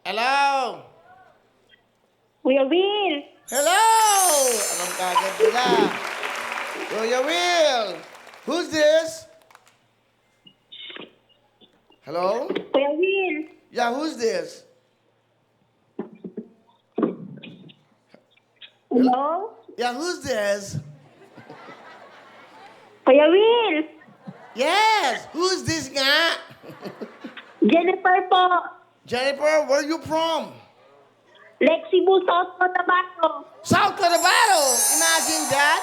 Hello? Kuya Will, Hello! Anong kagad nila? Kuya Will! Who's this? Hello? Kuya Will, Yeah, who's this? hello? Yeah, who's this? Kuya Will, Yes! Who's this nga? Jennifer po, Jennifer, where you from? Lexi Busot po, Tabaco. South Cotabato! Imagine that!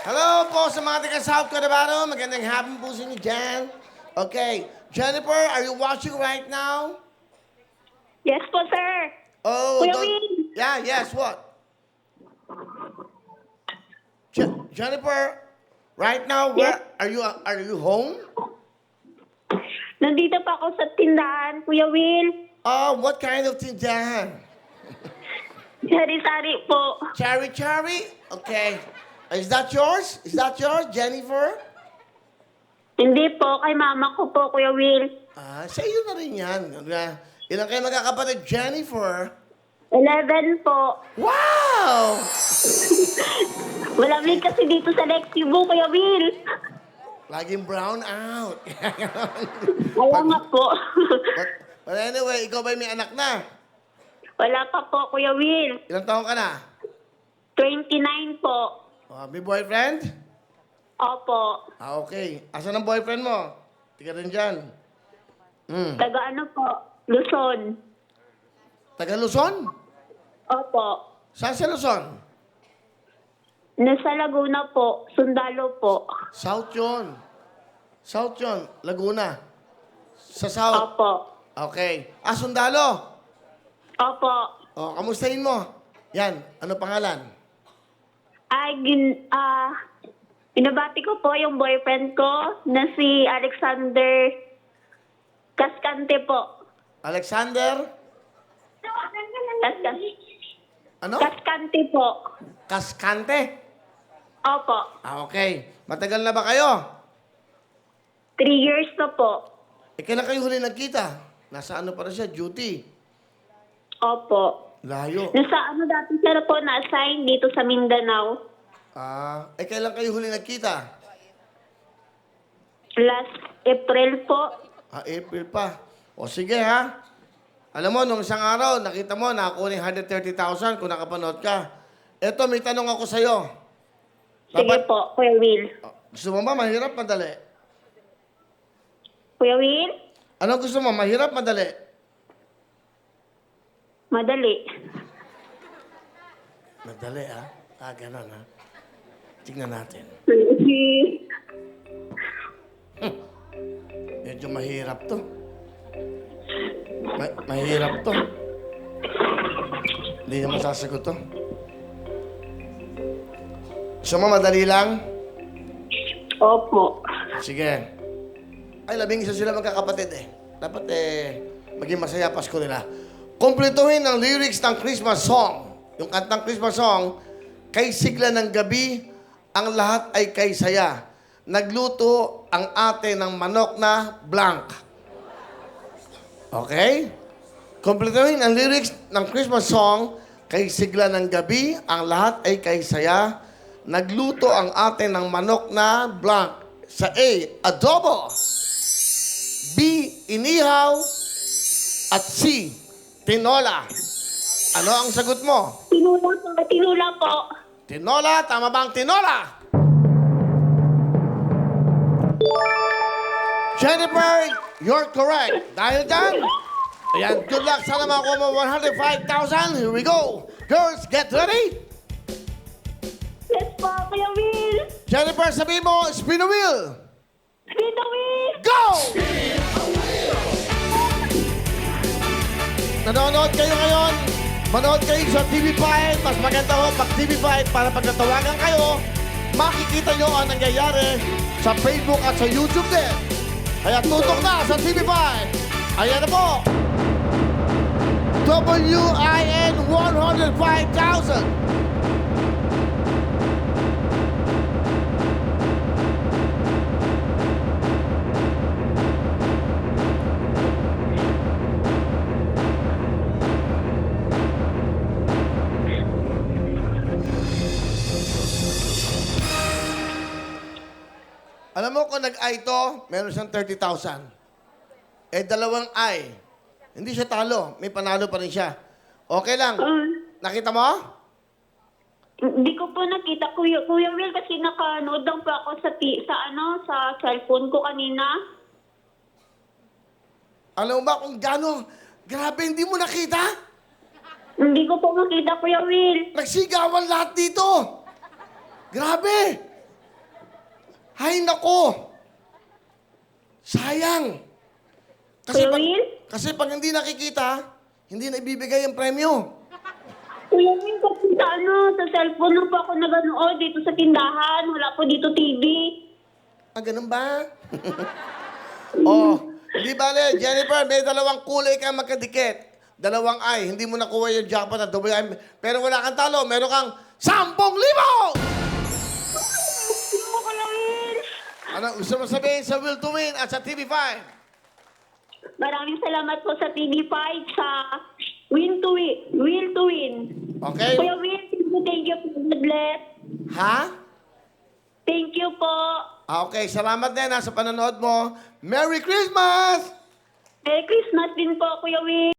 Hello po sa mga taga South Cotabato. Magandang hapon po sa inyo dyan. Okay. Jennifer, are you watching right now? Yes po, sir. Oh, Kuya don't- Will. Yeah, yes, what? Jennifer, right now, where are you home? Nandito pa ako sa tindahan, Kuya Will. Oh, what kind of tindahan? Sari-sari po. Cherry? Okay. Is that yours? Is that yours, Jennifer? Hindi po, kay mama ko po, Kuya Will. Ah, sa iyo na rin yan. Ilan kayo magkakapatid? Jennifer? 11 po. Wow! Malamig kasi dito sa Lexi Bu, Kuya Will. Laging brown out. Kaya nga po. but anyway, ikaw ba may anak na? Wala pa po, Kuya Will. Ilang taon ka na? 29 po. May boyfriend? Opo. Ah, okay. Asan ang boyfriend mo? Tika rin dyan. Taga ano po? Luzon. Taga Luzon? Opo. Saan sa Luzon? Nasa Laguna po. Sundalo po. South yun. South yun. Laguna. Sa South. Opo. Okay. Ah, Sundalo. Opo. Oh, kamustahin mo? Yan. Ano pangalan? Ay, binabati ko po yung boyfriend ko na si Alexander Cascante po. Alexander? Ano? Cascante po. Cascante? Opo. Ah, okay. Matagal na ba kayo? 3 years na po. Kailan kayo huli nagkita? Nasa ano para siya? Duty. Opo. Layo. Nasa ano dati siya po na-assign dito sa Mindanao. Ah, kailan kayo huli nagkita? Last April po. Ah, April pa. O sige ha. Alam mo, nung isang araw, nakita mo, nakakuha ng 130,000 kung nakapanood ka. Eto, may tanong ako sa'yo. Sige po, Kuya Will. Gusto mo ba mahirap, madali? Kuya Will? Anong gusto mo, mahirap, madali? Madali. Madali, ha? Ah, ganon, ha? Tingnan natin. Medyo mahirap to. Mahirap to. Hindi naman sasagot to. Gusto mo, madali lang? Opo. Sige. Ay, 11 sila magkakapatid eh. Dapat maging masaya Pasko nila. Kumpletuhin ang lyrics ng Christmas song. Yung kantang Christmas song, kay sigla ng gabi, ang lahat ay kay saya. Nagluto ang ate ng manok na blank. Okay? Kumpletuhin ang lyrics ng Christmas song, kay sigla ng gabi, ang lahat ay kay saya. Nagluto ang ate ng manok na blank. Sa A, adobo. B, inihaw. At C, tinola. Ano ang sagot mo? Tinula po. Tinula po. Tinola, tama ba ang tinola? Jennifer, you're correct. Dahil dyan, ayan, good luck. Sana makuha mo 105,000. Here we go. Girls, get ready. Yes po, Kuya Will. Jennifer, sabi mo, spin the wheel. Spin the wheel. Go! Nanonood kayo ngayon? Manood kayo sa TV5. Mas maganda ho pag TV5 para pag natawagan kayo, makikita nyo ang nangyayari sa Facebook at sa YouTube din. Kaya tutok na sa TV5. Ayan na po. WIN 105,000. ko nag-I to, meron siyang 30,000. Eh, dalawang I. Hindi siya talo. May panalo pa rin siya. Okay lang. Nakita mo? Hindi ko po nakita, Kuya Will, kasi nakanood lang po ako sa cellphone ko kanina. Alam mo ba kung gano'n? Grabe, hindi mo nakita? Hindi ko po makita, Kuya Will. Nagsigawan lahat dito. Grabe. Hay nako. Sayang. Kuya Will? Kasi pag hindi nakikita, hindi na ibibigay ang premyo. Kuya Will, kasi sa cellphone lang po ako naganood dito sa tindahan. Wala po dito TV. Ah, ganun ba? Oh, di bale, Jennifer, may dalawang kulay ka magkadikit. Dalawang ay, hindi mo nakuha yung jackpot at double ay. Pero wala kang talo, meron kang 10,000! Kuya Will. Ano gusto mo sabihin sa Will to Win at sa TV5? Maraming salamat po sa TV5 sa Will to Win. Okay? Kuya Will, thank you po. God bless. Ha? Thank you po. Okay, salamat din sa panonood mo. Merry Christmas! Merry Christmas din po, Kuya Will.